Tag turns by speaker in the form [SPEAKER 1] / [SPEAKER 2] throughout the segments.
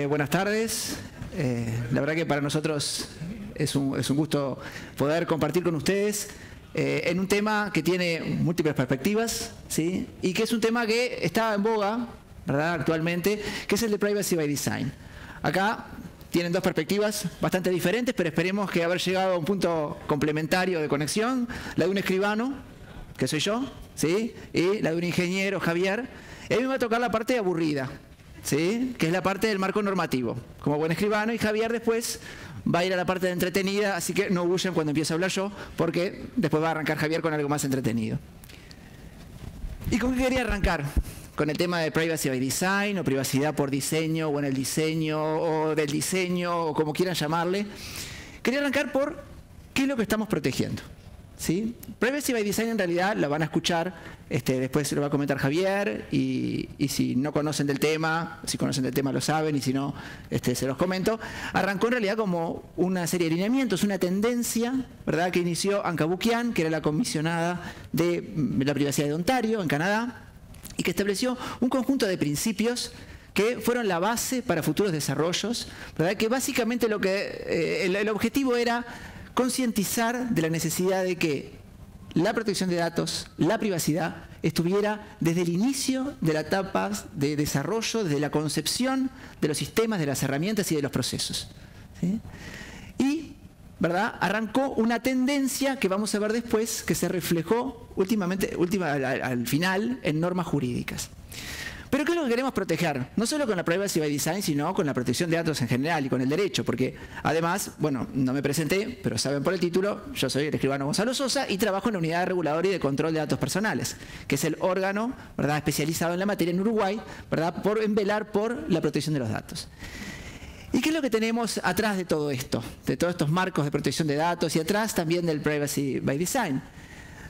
[SPEAKER 1] Buenas tardes. La verdad que para nosotros es un gusto poder compartir con ustedes en un tema que tiene múltiples perspectivas, ¿sí? Y que es un tema que está en boga, ¿verdad?, actualmente, que es el de Privacy by Design. Acá tienen dos perspectivas bastante diferentes, pero esperemos que haber llegado a un punto complementario de conexión, la de un escribano, que soy yo, ¿sí?, y la de un ingeniero, Javier. Y a mí me va a tocar la parte aburrida, ¿sí?, que es la parte del marco normativo, como buen escribano, y Javier después va a ir a la parte de entretenida, así que no huyan cuando empiece a hablar yo, porque después va a arrancar Javier con algo más entretenido. ¿Y con qué quería arrancar? Con el tema de Privacy by Design, o privacidad por diseño, o en el diseño, o del diseño, o como quieran llamarle. Quería arrancar por qué es lo que estamos protegiendo, ¿sí? Privacy by Design en realidad la van a escuchar, después se lo va a comentar Javier, y si no conocen del tema, si conocen del tema lo saben, y si no, se los comento. Arrancó en realidad como una serie de lineamientos, una tendencia, ¿verdad?, que inició Ann Cavoukian, que era la comisionada de la privacidad de Ontario, en Canadá, y que estableció un conjunto de principios que fueron la base para futuros desarrollos, ¿verdad?, que básicamente el objetivo era concientizar de la necesidad de que la protección de datos, la privacidad, estuviera desde el inicio de la etapa de desarrollo, desde la concepción de los sistemas, de las herramientas y de los procesos, ¿sí? Y, ¿verdad?, arrancó una tendencia que vamos a ver después, que se reflejó al final en normas jurídicas. Pero ¿qué es lo que queremos proteger? No solo con la Privacy by Design, sino con la protección de datos en general y con el derecho, porque además, bueno, no me presenté, pero saben por el título, yo soy el escribano Gonzalo Sosa y trabajo en la Unidad de Regulador y de Control de Datos Personales, que es el órgano, ¿verdad?, especializado en la materia en Uruguay, ¿verdad?, en velar por la protección de los datos. ¿Y qué es lo que tenemos atrás de todo esto? De todos estos marcos de protección de datos y atrás también del Privacy by Design.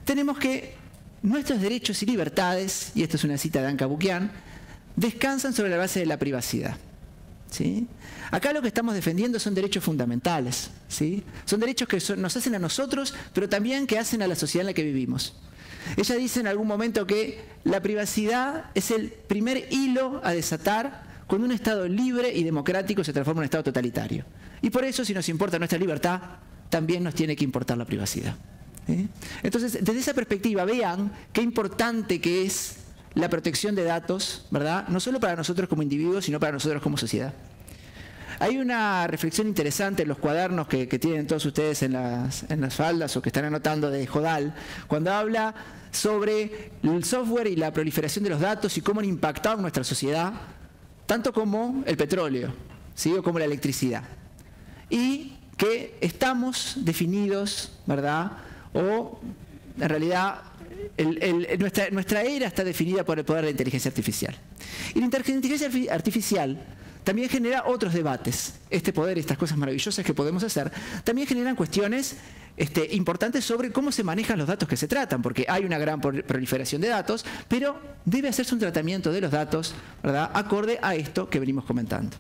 [SPEAKER 1] Tenemos que nuestros derechos y libertades, y esto es una cita de Ann Cavoukian, descansan sobre la base de la privacidad, ¿sí? Acá lo que estamos defendiendo son derechos fundamentales, ¿sí? Son derechos que nos hacen a nosotros, pero también que hacen a la sociedad en la que vivimos. Ella dice en algún momento que la privacidad es el primer hilo a desatar cuando un Estado libre y democrático se transforma en un Estado totalitario. Y por eso, si nos importa nuestra libertad, también nos tiene que importar la privacidad, ¿sí? Entonces, desde esa perspectiva, vean qué importante que es la protección de datos, ¿verdad?, no solo para nosotros como individuos, sino para nosotros como sociedad. Hay una reflexión interesante en los cuadernos que tienen todos ustedes en las faldas o que están anotando de Jodal, cuando habla sobre el software y la proliferación de los datos y cómo han impactado en nuestra sociedad, tanto como el petróleo, ¿sí?, o como la electricidad. Y que estamos definidos, ¿verdad?, o en realidad nuestra era está definida por el poder de la inteligencia artificial. Y la inteligencia artificial también genera otros debates. Este poder y estas cosas maravillosas que podemos hacer también generan cuestiones importantes sobre cómo se manejan los datos que se tratan, porque hay una gran proliferación de datos, pero debe hacerse un tratamiento de los datos, ¿verdad?, acorde a esto que venimos comentando.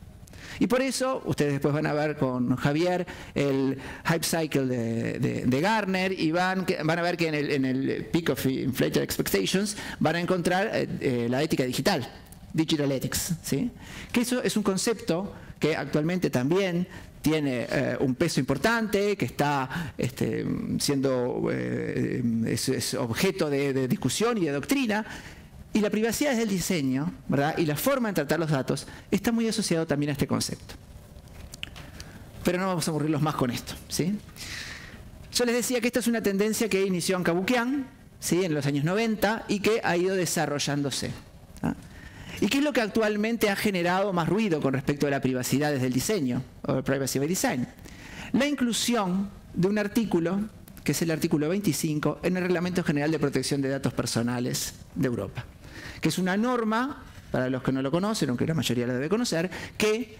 [SPEAKER 1] Y por eso, ustedes después van a ver con Javier el Hype Cycle de Gartner y van a ver que en el Peak of Inflated Expectations van a encontrar la ética digital, Digital Ethics, ¿sí?, que eso es un concepto que actualmente también tiene un peso importante, que está siendo es objeto de discusión y de doctrina. Y la privacidad desde el diseño, ¿verdad?, y la forma de tratar los datos está muy asociado también a este concepto. Pero no vamos a aburrirlos más con esto, ¿sí? Yo les decía que esta es una tendencia que inició Ann Cavoukian, ¿sí?, en los años 90 y que ha ido desarrollándose, ¿ah? ¿Y qué es lo que actualmente ha generado más ruido con respecto a la privacidad desde el diseño, o Privacy by Design? La inclusión de un artículo, que es el artículo 25, en el Reglamento General de Protección de Datos Personales de Europa, que es una norma, para los que no lo conocen, aunque la mayoría la debe conocer, que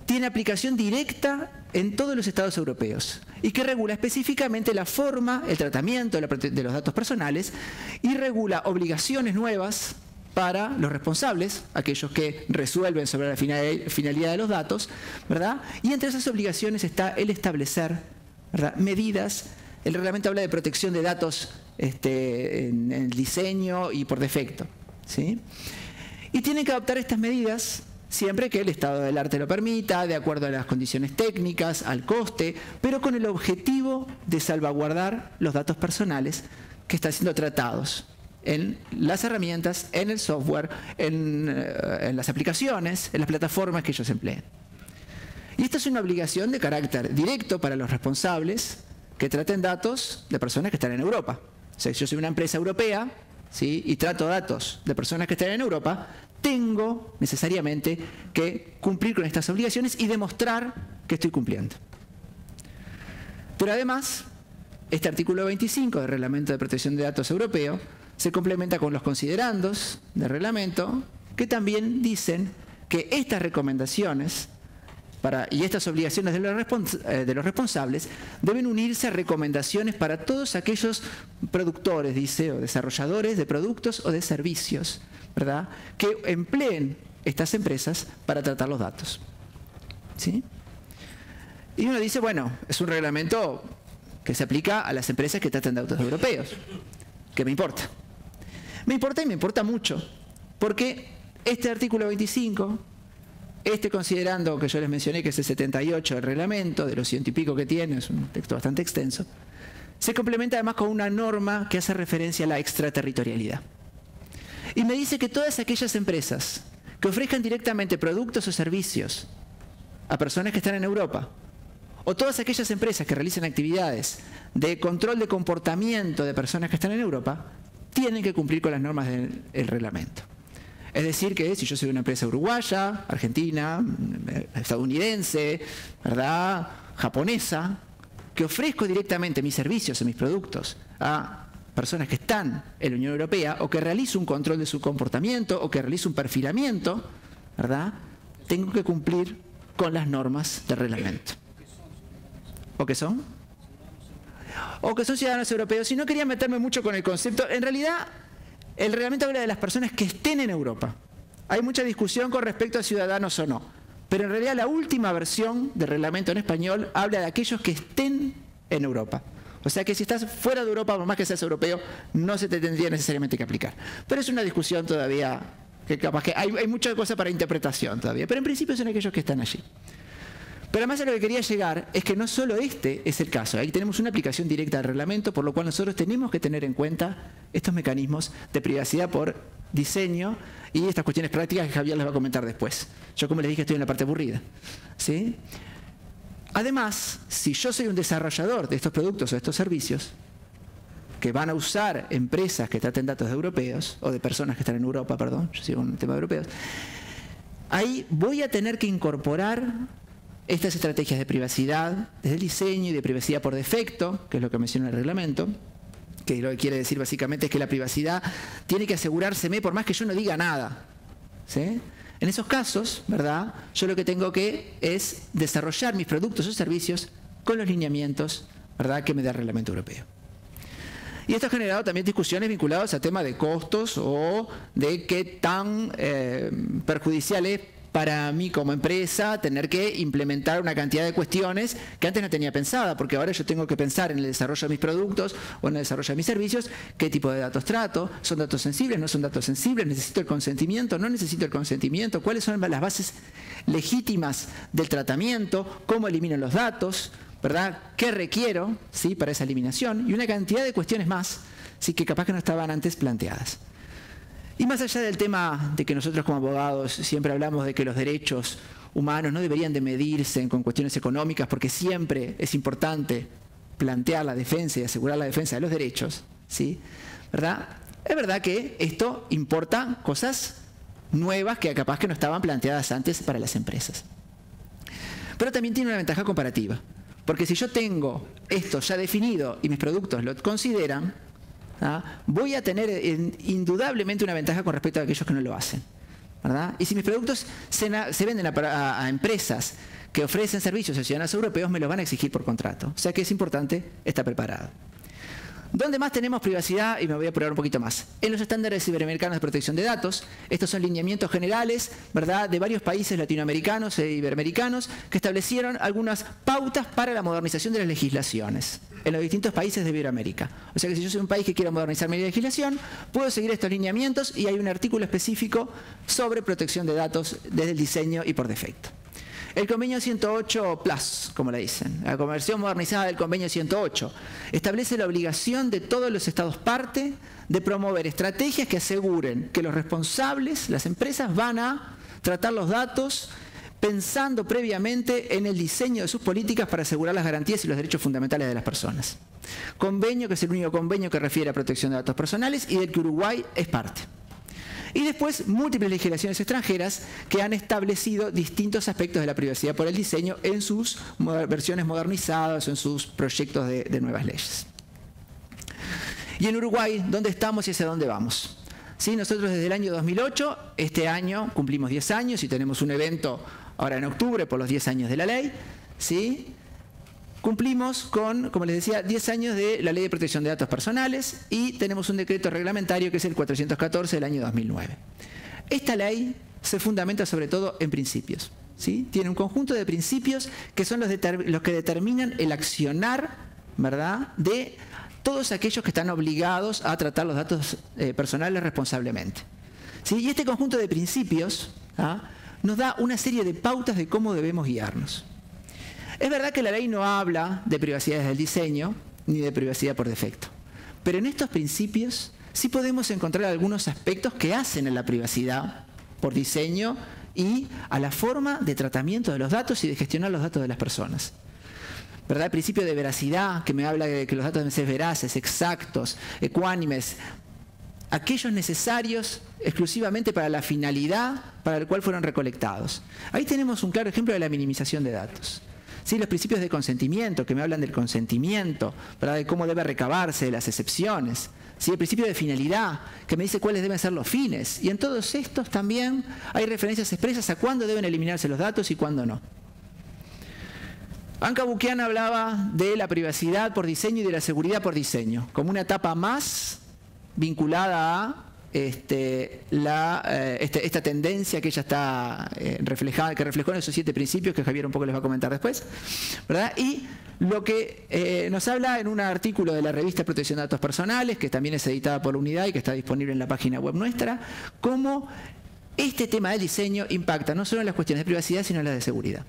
[SPEAKER 1] tiene aplicación directa en todos los estados europeos y que regula específicamente la forma, el tratamiento de los datos personales y regula obligaciones nuevas para los responsables, aquellos que resuelven sobre la finalidad de los datos, ¿verdad? Y entre esas obligaciones está el establecer, ¿verdad?, medidas. El reglamento habla de protección de datos en el diseño y por defecto, ¿sí? Y tienen que adoptar estas medidas siempre que el estado del arte lo permita, de acuerdo a las condiciones técnicas, al coste, pero con el objetivo de salvaguardar los datos personales que están siendo tratados en las herramientas, en el software, en las aplicaciones, en las plataformas que ellos empleen. Y esta es una obligación de carácter directo para los responsables que traten datos de personas que están en Europa. O sea, si yo soy una empresa europea, ¿sí?, y trato datos de personas que están en Europa, tengo necesariamente que cumplir con estas obligaciones y demostrar que estoy cumpliendo. Pero además, este artículo 25 del Reglamento de Protección de Datos Europeo se complementa con los considerandos del reglamento que también dicen que estas recomendaciones y estas obligaciones de los responsables deben unirse a recomendaciones para todos aquellos productores, dice, o desarrolladores de productos o de servicios, ¿verdad?, que empleen estas empresas para tratar los datos. ¿Sí? Y uno dice, bueno, es un reglamento que se aplica a las empresas que tratan datos europeos. ¿Qué me importa? Me importa y me importa mucho, porque este artículo 25... considerando que yo les mencioné que es el 78 del reglamento, de los 100 y pico que tiene, es un texto bastante extenso, se complementa además con una norma que hace referencia a la extraterritorialidad. Y me dice que todas aquellas empresas que ofrezcan directamente productos o servicios a personas que están en Europa, o todas aquellas empresas que realicen actividades de control de comportamiento de personas que están en Europa, tienen que cumplir con las normas del reglamento. Es decir, que si yo soy una empresa uruguaya, argentina, estadounidense, ¿verdad?, japonesa, que ofrezco directamente mis servicios o mis productos a personas que están en la Unión Europea, o que realizo un control de su comportamiento, o que realizo un perfilamiento, ¿verdad?, tengo que cumplir con las normas del reglamento. ¿O qué son? O que son ciudadanos europeos. Si no quería meterme mucho con el concepto, en realidad el reglamento habla de las personas que estén en Europa. Hay mucha discusión con respecto a ciudadanos o no, pero en realidad la última versión del reglamento en español habla de aquellos que estén en Europa. O sea que si estás fuera de Europa, por más que seas europeo, no se te tendría necesariamente que aplicar. Pero es una discusión todavía que capaz que hay mucha cosa para interpretación todavía, pero en principio son aquellos que están allí. Pero además a lo que quería llegar es que no solo este es el caso. Ahí tenemos una aplicación directa del reglamento, por lo cual nosotros tenemos que tener en cuenta estos mecanismos de privacidad por diseño y estas cuestiones prácticas que Javier les va a comentar después. Yo, como les dije, estoy en la parte aburrida, ¿sí? Además, si yo soy un desarrollador de estos productos o de estos servicios que van a usar empresas que traten datos de europeos, o de personas que están en Europa, perdón, yo sigo en el tema de europeos, ahí voy a tener que incorporar estas estrategias de privacidad desde el diseño y de privacidad por defecto, que es lo que menciona el reglamento, que lo que quiere decir básicamente es que la privacidad tiene que asegurárseme por más que yo no diga nada, ¿sí? En esos casos, ¿verdad?, yo lo que tengo que es desarrollar mis productos o servicios con los lineamientos, ¿verdad?, que me da el reglamento europeo. Y esto ha generado también discusiones vinculadas a temas de costos o de qué tan perjudicial es para mí como empresa tener que implementar una cantidad de cuestiones que antes no tenía pensada, porque ahora yo tengo que pensar en el desarrollo de mis productos o en el desarrollo de mis servicios, qué tipo de datos trato, son datos sensibles, no son datos sensibles, necesito el consentimiento, no necesito el consentimiento, cuáles son las bases legítimas del tratamiento, cómo elimino los datos, ¿verdad?, qué requiero, ¿sí?, para esa eliminación, y una cantidad de cuestiones más, ¿sí?, que capaz que no estaban antes planteadas. Y más allá del tema de que nosotros como abogados siempre hablamos de que los derechos humanos no deberían de medirse con cuestiones económicas, porque siempre es importante plantear la defensa y asegurar la defensa de los derechos, ¿sí?, ¿verdad? Es verdad que esto importa cosas nuevas que capaz que no estaban planteadas antes para las empresas. Pero también tiene una ventaja comparativa, porque si yo tengo esto ya definido y mis productos lo consideran, voy a tener indudablemente una ventaja con respecto a aquellos que no lo hacen, ¿verdad? Y si mis productos se venden a empresas que ofrecen servicios a ciudadanos europeos, me los van a exigir por contrato. O sea que es importante estar preparado. ¿Dónde más tenemos privacidad? Y me voy a apurar un poquito más. En los estándares iberoamericanos de protección de datos. Estos son lineamientos generales, ¿verdad?, de varios países latinoamericanos e iberoamericanos que establecieron algunas pautas para la modernización de las legislaciones en los distintos países de Iberoamérica. O sea que si yo soy un país que quiero modernizar mi legislación, puedo seguir estos lineamientos y hay un artículo específico sobre protección de datos desde el diseño y por defecto. El convenio 108 Plus, como le dicen, la versión modernizada del convenio 108, establece la obligación de todos los estados parte de promover estrategias que aseguren que los responsables, las empresas, van a tratar los datos pensando previamente en el diseño de sus políticas para asegurar las garantías y los derechos fundamentales de las personas. Convenio que es el único convenio que refiere a protección de datos personales y del que Uruguay es parte. Y después múltiples legislaciones extranjeras que han establecido distintos aspectos de la privacidad por el diseño en sus versiones modernizadas o en sus proyectos de nuevas leyes. Y en Uruguay, ¿dónde estamos y hacia dónde vamos? ¿Sí? Nosotros desde el año 2008, este año cumplimos 10 años y tenemos un evento ahora en octubre por los 10 años de la ley, ¿sí? Cumplimos con, como les decía, 10 años de la Ley de Protección de Datos Personales y tenemos un decreto reglamentario que es el 414 del año 2009. Esta ley se fundamenta sobre todo en principios, ¿sí? Tiene un conjunto de principios que son los que determinan el accionar, ¿verdad?, de todos aquellos que están obligados a tratar los datos personales responsablemente, ¿sí? Y este conjunto de principios nos da una serie de pautas de cómo debemos guiarnos. Es verdad que la ley no habla de privacidad desde el diseño ni de privacidad por defecto, pero en estos principios sí podemos encontrar algunos aspectos que hacen a la privacidad por diseño y a la forma de tratamiento de los datos y de gestionar los datos de las personas. ¿Verdad? El principio de veracidad, que me habla de que los datos deben ser veraces, exactos, ecuánimes, aquellos necesarios exclusivamente para la finalidad para la cual fueron recolectados. Ahí tenemos un claro ejemplo de la minimización de datos. ¿Sí? Los principios de consentimiento, que me hablan del consentimiento, ¿verdad?, de cómo debe recabarse, de las excepciones. ¿Sí? El principio de finalidad, que me dice cuáles deben ser los fines. Y en todos estos también hay referencias expresas a cuándo deben eliminarse los datos y cuándo no. Anka Bukian hablaba de la privacidad por diseño y de la seguridad por diseño, como una etapa más vinculada a esta tendencia que ella está reflejada, que reflejó en esos 7 principios que Javier un poco les va a comentar después, ¿verdad? Y lo que nos habla en un artículo de la revista Protección de Datos Personales, que también es editada por la Unidad y que está disponible en la página web nuestra, cómo este tema del diseño impacta no solo en las cuestiones de privacidad, sino en las de seguridad.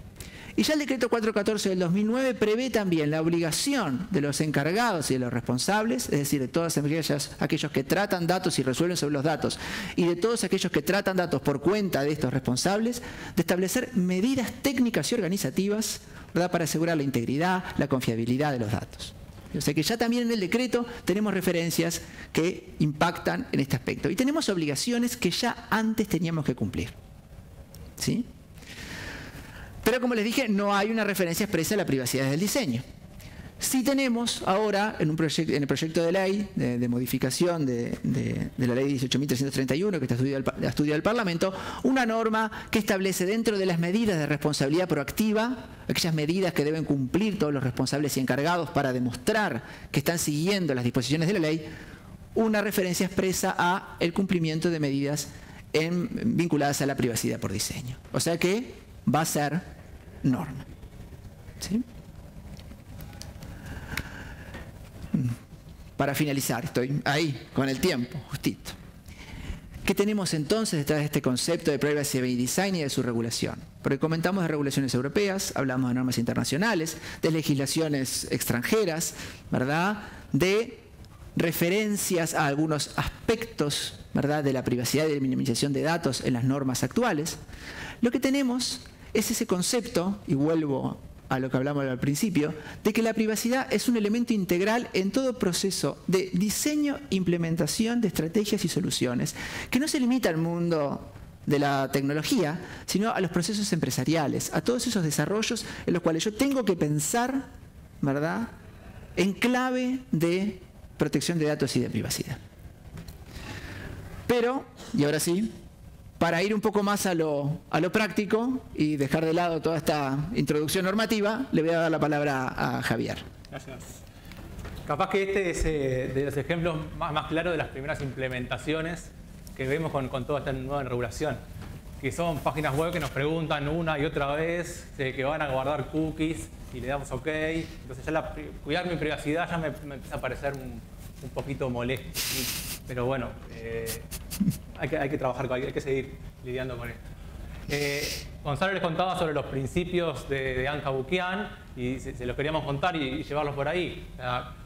[SPEAKER 1] Y ya el decreto 414 del 2009 prevé también la obligación de los encargados y de los responsables, es decir, de todos aquellos que tratan datos y resuelven sobre los datos, y de todos aquellos que tratan datos por cuenta de estos responsables, de establecer medidas técnicas y organizativas, ¿verdad?, para asegurar la integridad, la confiabilidad de los datos. O sea que ya también en el decreto tenemos referencias que impactan en este aspecto. Y tenemos obligaciones que ya antes teníamos que cumplir, ¿sí? Pero como les dije, no hay una referencia expresa a la privacidad del diseño. Sí tenemos ahora, en el proyecto de ley de modificación de la ley 18.331, que está estudiado el Parlamento, una norma que establece dentro de las medidas de responsabilidad proactiva, aquellas medidas que deben cumplir todos los responsables y encargados para demostrar que están siguiendo las disposiciones de la ley, una referencia expresa a el cumplimiento de medidas vinculadas a la privacidad por diseño. O sea que va a ser norma, ¿sí? Para finalizar, estoy ahí con el tiempo, justito. ¿Qué tenemos entonces detrás de este concepto de Privacy by Design y de su regulación? Porque comentamos de regulaciones europeas, hablamos de normas internacionales, de legislaciones extranjeras, ¿verdad?, de referencias a algunos aspectos, ¿verdad?, de la privacidad y de la minimización de datos en las normas actuales. Lo que tenemos es ese concepto, y vuelvo a lo que hablamos al principio, de que la privacidad es un elemento integral en todo proceso de diseño e implementación de estrategias y soluciones, que no se limita al mundo de la tecnología, sino a los procesos empresariales, a todos esos desarrollos en los cuales yo tengo que pensar, ¿verdad?, en clave de protección de datos y de privacidad. Pero, y ahora sí, para ir un poco más a lo práctico y dejar de lado toda esta introducción normativa, le voy a dar la palabra a Javier.
[SPEAKER 2] Gracias. Capaz que este es de los ejemplos más claros de las primeras implementaciones que vemos con toda esta nueva regulación, que son páginas web que nos preguntan una y otra vez que van a guardar cookies y le damos OK. Entonces ya cuidar mi privacidad ya me empieza a parecer un poquito molesto. Pero bueno, hay que trabajar, hay que seguir lidiando con esto. Gonzalo les contaba sobre los principios de Anh Cavoukian y se los queríamos contar y llevarlos por ahí.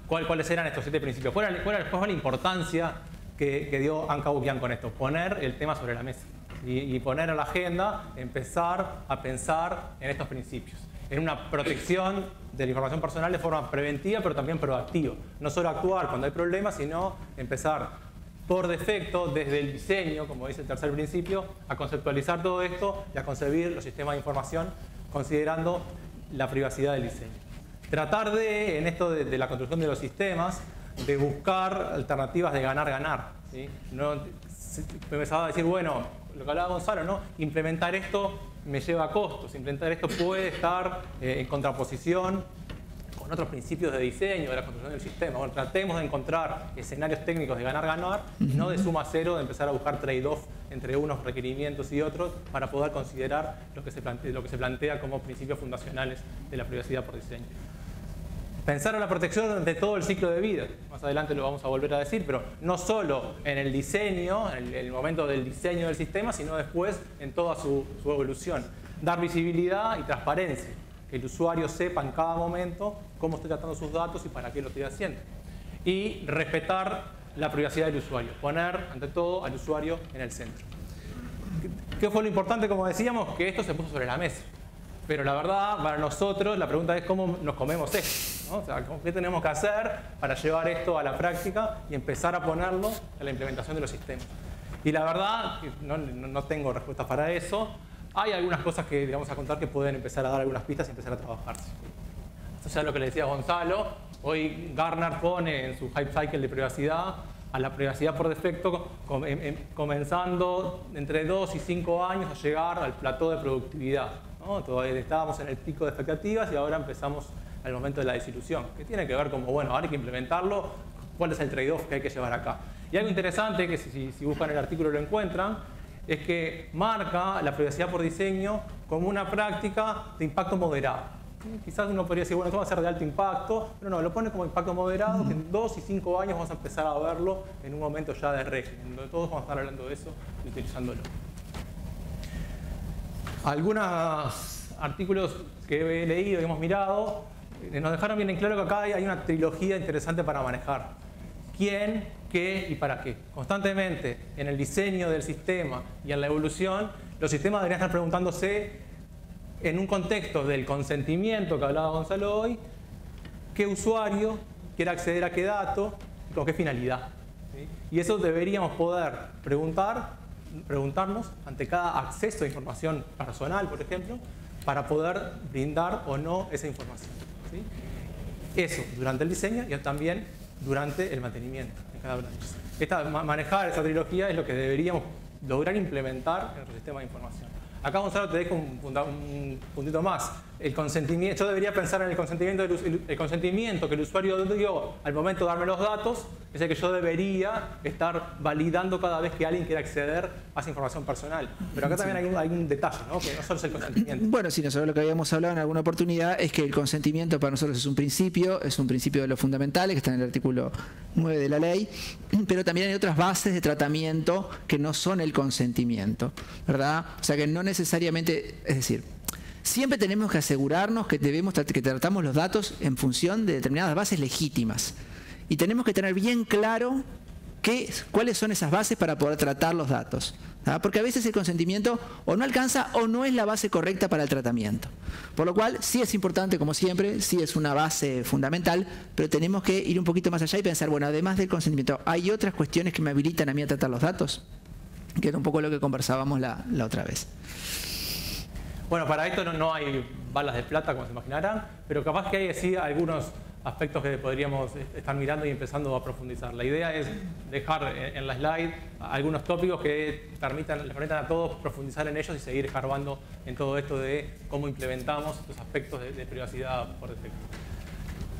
[SPEAKER 2] ¿Cuáles eran estos 7 principios? ¿Cuál fue la importancia que dio Anh Cavoukian con esto? Poner el tema sobre la mesa y poner en la agenda, empezar a pensar en estos principios, en una protección de la información personal de forma preventiva, pero también proactiva. No solo actuar cuando hay problemas, sino empezar por defecto, desde el diseño, como dice el tercer principio, a conceptualizar todo esto y a concebir los sistemas de información considerando la privacidad del diseño. Tratar en esto de la construcción de los sistemas, de buscar alternativas de ganar-ganar, ¿sí? No empezaba a decir, bueno, lo que hablaba Gonzalo, ¿no? Implementar esto me lleva a costos, implementar esto puede estar en contraposición con otros principios de diseño, de la construcción del sistema. Bueno, tratemos de encontrar escenarios técnicos de ganar-ganar, no de suma cero, de empezar a buscar trade-off entre unos requerimientos y otros para poder considerar lo que se plantea como principios fundacionales de la privacidad por diseño. Pensar en la protección de todo el ciclo de vida. Más adelante lo vamos a volver a decir, pero no solo en el diseño, en el momento del diseño del sistema, sino después en toda su evolución. Dar visibilidad y transparencia. Que el usuario sepa en cada momento cómo estoy tratando sus datos y para qué lo estoy haciendo. Y respetar la privacidad del usuario. Poner, ante todo, al usuario en el centro. ¿Qué fue lo importante? Como decíamos, que esto se puso sobre la mesa. Pero la verdad, para nosotros, la pregunta es cómo nos comemos esto, ¿no? O sea, ¿qué tenemos que hacer para llevar esto a la práctica y empezar a ponerlo en la implementación de los sistemas? Y la verdad, no tengo respuestas para eso. Hay algunas cosas que vamos a contar que pueden empezar a dar algunas pistas y empezar a trabajarse. Esto ya es lo que le decía Gonzalo. Hoy Gartner pone en su Hype Cycle de privacidad a la privacidad por defecto comenzando entre 2 y 5 años a llegar al plató de productividad, ¿no? Todavía estábamos en el pico de expectativas y ahora empezamos al momento de la desilusión, que tiene que ver como, bueno, ahora hay que implementarlo, cuál es el trade-off que hay que llevar acá. Y algo interesante, que si buscan el artículo lo encuentran, es que marca la privacidad por diseño como una práctica de impacto moderado. Quizás uno podría decir, bueno, esto va a ser de alto impacto, pero no, lo pone como impacto moderado, que en 2 y 5 años vamos a empezar a verlo en un momento ya de régimen, donde todos vamos a estar hablando de eso y utilizándolo. Algunos artículos que he leído y hemos mirado nos dejaron bien en claro que acá hay una trilogía interesante para manejar. ¿Quién, qué y para qué? Constantemente en el diseño del sistema y en la evolución, los sistemas deberían estar preguntándose en un contexto del consentimiento que hablaba Gonzalo hoy, qué usuario quiere acceder a qué dato y con qué finalidad, ¿sí? Y eso deberíamos poder preguntarnos ante cada acceso a información personal, por ejemplo, para poder brindar o no esa información, ¿sí? Eso durante el diseño y también durante el mantenimiento en cada una de ellas. Manejar esa trilogía es lo que deberíamos lograr implementar en nuestro sistema de información. Acá, Gonzalo, te dejo un puntito más. El consentimiento, yo debería pensar en el consentimiento que el usuario dio al momento de darme los datos, es el que yo debería estar validando cada vez que alguien quiera acceder a esa información personal. Pero acá también hay un detalle, ¿no? Que no solo es el consentimiento.
[SPEAKER 1] Bueno, sí, nosotros lo que habíamos hablado en alguna oportunidad es que el consentimiento para nosotros es un principio de los fundamentales, que está en el artículo 9 de la ley, pero también hay otras bases de tratamiento que no son el consentimiento, ¿verdad? O sea que no necesariamente, es decir, siempre tenemos que asegurarnos que tratamos los datos en función de determinadas bases legítimas. Y tenemos que tener bien claro cuáles son esas bases para poder tratar los datos, ¿verdad? Porque a veces el consentimiento o no alcanza o no es la base correcta para el tratamiento. Por lo cual, sí es importante, como siempre, sí es una base fundamental, pero tenemos que ir un poquito más allá y pensar, bueno, además del consentimiento, ¿hay otras cuestiones que me habilitan a mí a tratar los datos? Que era un poco lo que conversábamos la otra vez.
[SPEAKER 2] Bueno, para esto no hay balas de plata, como se imaginarán, pero capaz que hay sí algunos aspectos que podríamos estar mirando y empezando a profundizar. La idea es dejar en la slide algunos tópicos que les permitan a todos profundizar en ellos y seguir escarbando en todo esto de cómo implementamos los aspectos de privacidad por defecto.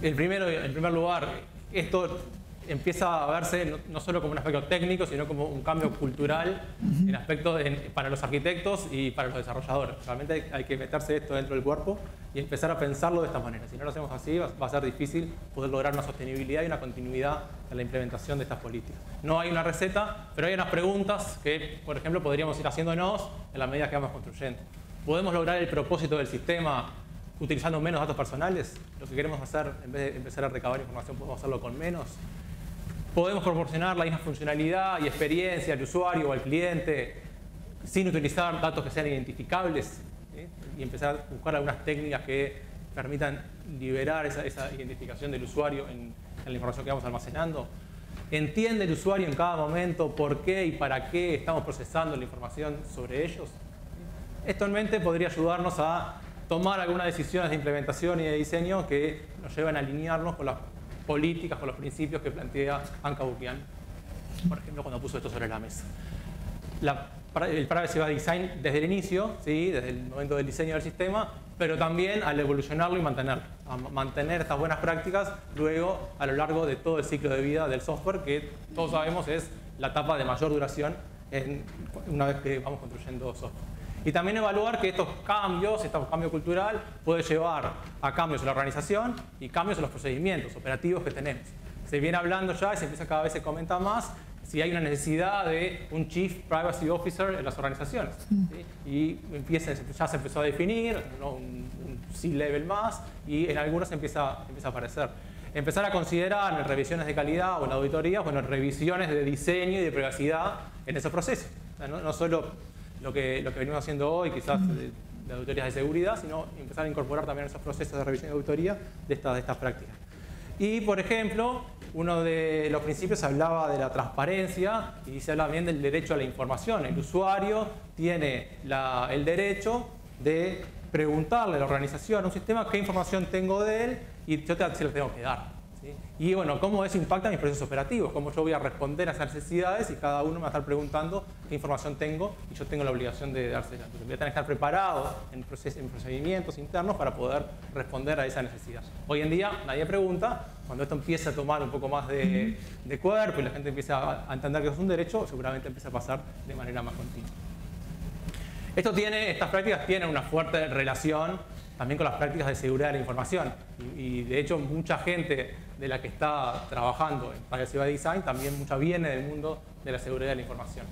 [SPEAKER 2] En primer lugar, esto empieza a verse no solo como un aspecto técnico, sino como un cambio cultural en aspectos para los arquitectos y para los desarrolladores. Realmente hay que meterse esto dentro del cuerpo y empezar a pensarlo de esta manera. Si no lo hacemos así, va a ser difícil poder lograr una sostenibilidad y una continuidad en la implementación de estas políticas. No hay una receta, pero hay unas preguntas que, por ejemplo, podríamos ir haciéndonos en la medida que vamos construyendo. ¿Podemos lograr el propósito del sistema utilizando menos datos personales? Lo que queremos hacer, en vez de empezar a recabar información, podemos hacerlo con menos. Podemos proporcionar la misma funcionalidad y experiencia al usuario o al cliente sin utilizar datos que sean identificables, ¿sí? Y empezar a buscar algunas técnicas que permitan liberar esa identificación del usuario en la información que vamos almacenando. ¿Entiende el usuario en cada momento por qué y para qué estamos procesando la información sobre ellos? Esto en mente podría ayudarnos a tomar algunas decisiones de implementación y de diseño que nos lleven a alinearnos con las políticas, con los principios que plantea Anka Bukian, por ejemplo, cuando puso esto sobre la mesa. El Privacy by Design desde el inicio, ¿sí? Desde el momento del diseño del sistema, pero también al evolucionarlo y mantener estas buenas prácticas luego a lo largo de todo el ciclo de vida del software, que todos sabemos es la etapa de mayor duración una vez que vamos construyendo software. Y también evaluar que estos cambios, este cambio cultural, puede llevar a cambios en la organización y cambios en los procedimientos operativos que tenemos. Se viene hablando ya y cada vez se comenta más si hay una necesidad de un Chief Privacy Officer en las organizaciones. ¿Sí? Y ya se empezó a definir, ¿no? un C-level más, y en algunos empieza a aparecer. Empezar a considerar en revisiones de calidad o en auditorías, revisiones de diseño y de privacidad en esos procesos. O sea, no solo lo que venimos haciendo hoy, quizás de auditorías de seguridad, sino empezar a incorporar también esos procesos de revisión y auditoría de estas prácticas. Y, por ejemplo, uno de los principios hablaba de la transparencia y se habla bien del derecho a la información. El usuario tiene el derecho de preguntarle a la organización, a un sistema, qué información tengo de él y yo se la tengo que dar. ¿Sí? Y bueno, cómo eso impacta mis procesos operativos, cómo yo voy a responder a esas necesidades y cada uno me va a estar preguntando qué información tengo y yo tengo la obligación de dársela. Entonces voy a tener que estar preparado en procedimientos internos para poder responder a esa necesidad. Hoy en día nadie pregunta, cuando esto empieza a tomar un poco más de cuerpo y la gente empieza a entender que es un derecho, seguramente empieza a pasar de manera más continua. Estas prácticas tienen una fuerte relación también con las prácticas de seguridad de la información. Y de hecho, mucha gente de la que está trabajando en Privacy by Design también mucha viene del mundo de la seguridad de la información.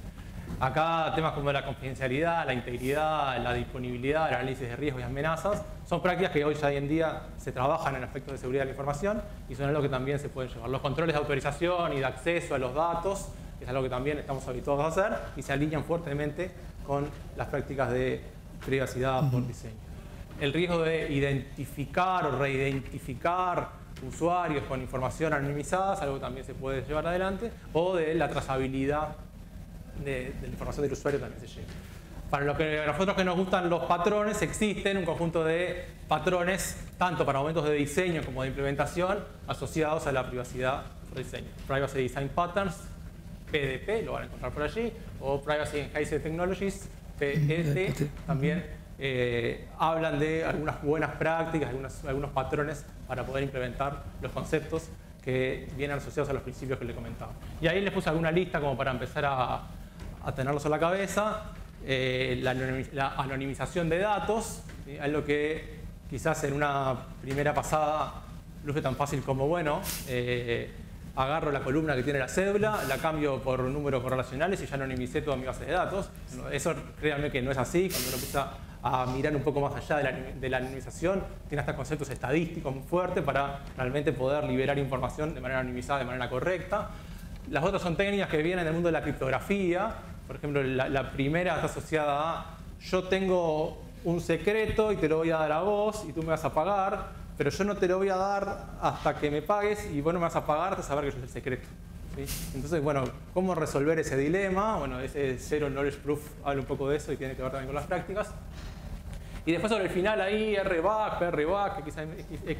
[SPEAKER 2] Acá temas como la confidencialidad, la integridad, la disponibilidad, el análisis de riesgos y amenazas son prácticas que hoy en día se trabajan en aspectos de seguridad de la información y son algo que también se pueden llevar. Los controles de autorización y de acceso a los datos es algo que también estamos habituados a hacer y se alinean fuertemente con las prácticas de privacidad por diseño. El riesgo de identificar o reidentificar usuarios con información anonimizada es algo que también se puede llevar adelante, o de la trazabilidad de la información del usuario también se lleva. Para nosotros que nos gustan los patrones, existen un conjunto de patrones, tanto para momentos de diseño como de implementación, asociados a la privacidad por diseño. Privacy Design Patterns, PDP, lo van a encontrar por allí, o Privacy Enhanced Technologies, PET, también hablan de algunas buenas prácticas, algunos patrones para poder implementar los conceptos que vienen asociados a los principios que les comentaba. Y ahí les puse alguna lista como para empezar a tenerlos a la cabeza. La anonimización de datos, ¿sí? Algo que quizás en una primera pasada luce tan fácil como, bueno, agarro la columna que tiene la cédula, la cambio por números correlacionales y ya anonimicé toda mi base de datos. Eso, créanme que no es así. Cuando uno empieza a mirar un poco más allá de la anonimización, tiene hasta conceptos estadísticos muy fuertes para realmente poder liberar información de manera anonimizada, de manera correcta. Las otras son técnicas que vienen del mundo de la criptografía. Por ejemplo, la primera está asociada a: yo tengo un secreto y te lo voy a dar a vos y tú me vas a pagar, pero yo no te lo voy a dar hasta que me pagues y vos no me vas a pagar hasta saber que yo es el secreto. ¿Sí? Entonces, bueno, ¿cómo resolver ese dilema? Bueno, ese Zero Knowledge Proof habla un poco de eso y tiene que ver también con las prácticas. Y después sobre el final ahí, RBAC, PRBAC,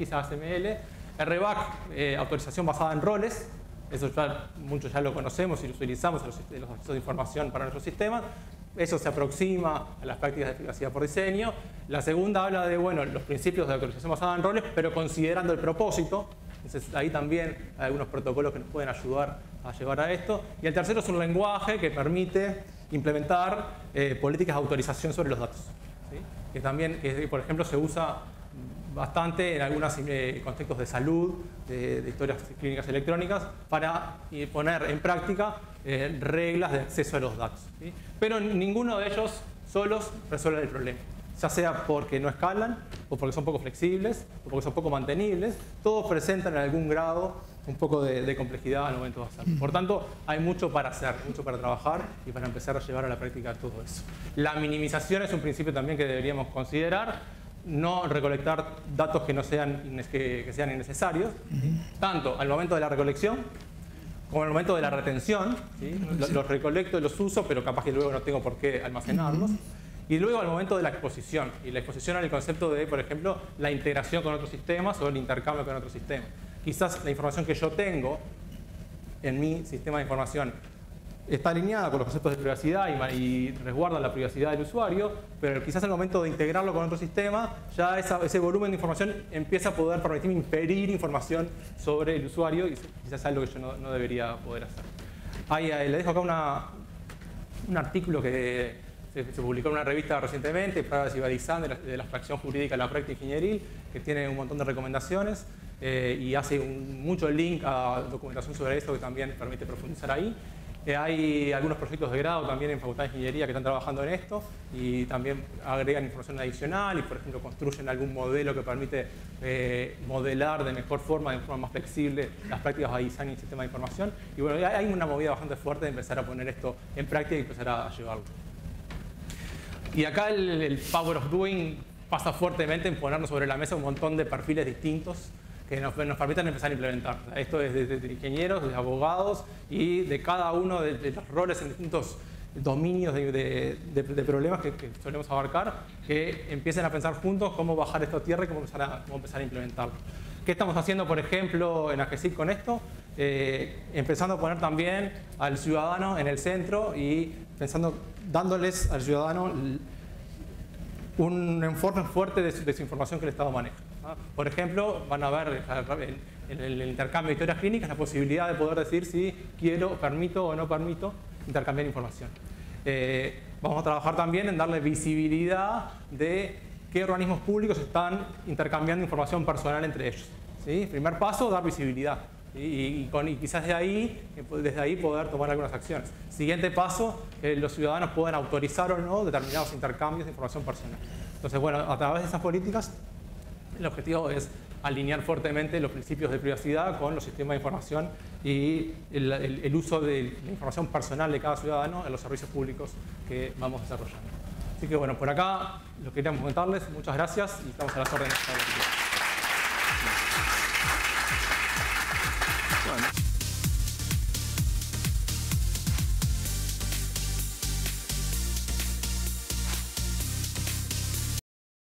[SPEAKER 2] XAML. RBAC, autorización basada en roles. Eso ya, muchos ya lo conocemos y lo utilizamos en los accesos de información para nuestros sistemas. Eso se aproxima a las prácticas de privacidad por diseño. La segunda habla de, bueno, los principios de autorización basada en roles, pero considerando el propósito. Entonces ahí también hay algunos protocolos que nos pueden ayudar a llevar a esto. Y el tercero es un lenguaje que permite implementar políticas de autorización sobre los datos, ¿sí? Que también, por ejemplo, se usa bastante en algunos contextos de salud, de historias clínicas electrónicas, para poner en práctica reglas de acceso a los datos, ¿sí? Pero ninguno de ellos solos resuelve el problema, ya sea porque no escalan, o porque son poco flexibles, o porque son poco mantenibles. Todos presentan en algún grado un poco de complejidad al momento de hacerlo. Por tanto, hay mucho para hacer, mucho para trabajar y para empezar a llevar a la práctica todo eso. La minimización es un principio también que deberíamos considerar. No recolectar datos que sean innecesarios, ¿sí? Tanto al momento de la recolección como al momento de la retención, ¿sí? Los recolecto y los uso, pero capaz que luego no tengo por qué almacenarlos. Y luego al momento de la exposición. Y la exposición al concepto de, por ejemplo, la integración con otros sistemas o el intercambio con otros sistemas. Quizás la información que yo tengo en mi sistema de información está alineada con los conceptos de privacidad y resguarda la privacidad del usuario, pero quizás al momento de integrarlo con otro sistema, ya ese volumen de información empieza a poder permitirme inferir información sobre el usuario, y quizás es algo que yo no debería poder hacer. Le dejo acá un artículo que se publicó en una revista recientemente, Privacy by Design, de la abstracción jurídica de la práctica ingenieril, que tiene un montón de recomendaciones y hace mucho link a documentación sobre esto que también permite profundizar ahí. Hay algunos proyectos de grado también en Facultad de Ingeniería que están trabajando en esto y también agregan información adicional y, por ejemplo, construyen algún modelo que permite modelar de mejor forma, de forma más flexible, las prácticas by design y sistema de información. Y bueno, hay una movida bastante fuerte de empezar a poner esto en práctica y empezar a llevarlo. Y acá el Power of Doing pasa fuertemente en ponernos sobre la mesa un montón de perfiles distintos que nos permitan empezar a implementar. Esto es de ingenieros, de abogados y de cada uno de los roles en distintos dominios de problemas que solemos abarcar, que empiecen a pensar juntos cómo bajar esto a tierra y cómo empezar a implementarlo. ¿Qué estamos haciendo, por ejemplo, en AGESIC con esto? Empezando a poner también al ciudadano en el centro y dándoles al ciudadano un enfoque fuerte de su información que el Estado maneja. Por ejemplo, van a ver en el intercambio de historias clínicas la posibilidad de poder decir si permito o no permito intercambiar información. Vamos a trabajar también en darle visibilidad de qué organismos públicos están intercambiando información personal entre ellos, ¿sí? Primer paso, dar visibilidad. Y quizás desde ahí poder tomar algunas acciones. Siguiente paso, que los ciudadanos puedan autorizar o no determinados intercambios de información personal. Entonces, bueno, a través de esas políticas, el objetivo es alinear fuertemente los principios de privacidad con los sistemas de información y el uso de la información personal de cada ciudadano en los servicios públicos que vamos desarrollando. Así que bueno, por acá lo que queríamos comentarles. Muchas gracias y estamos a las órdenes. Bueno.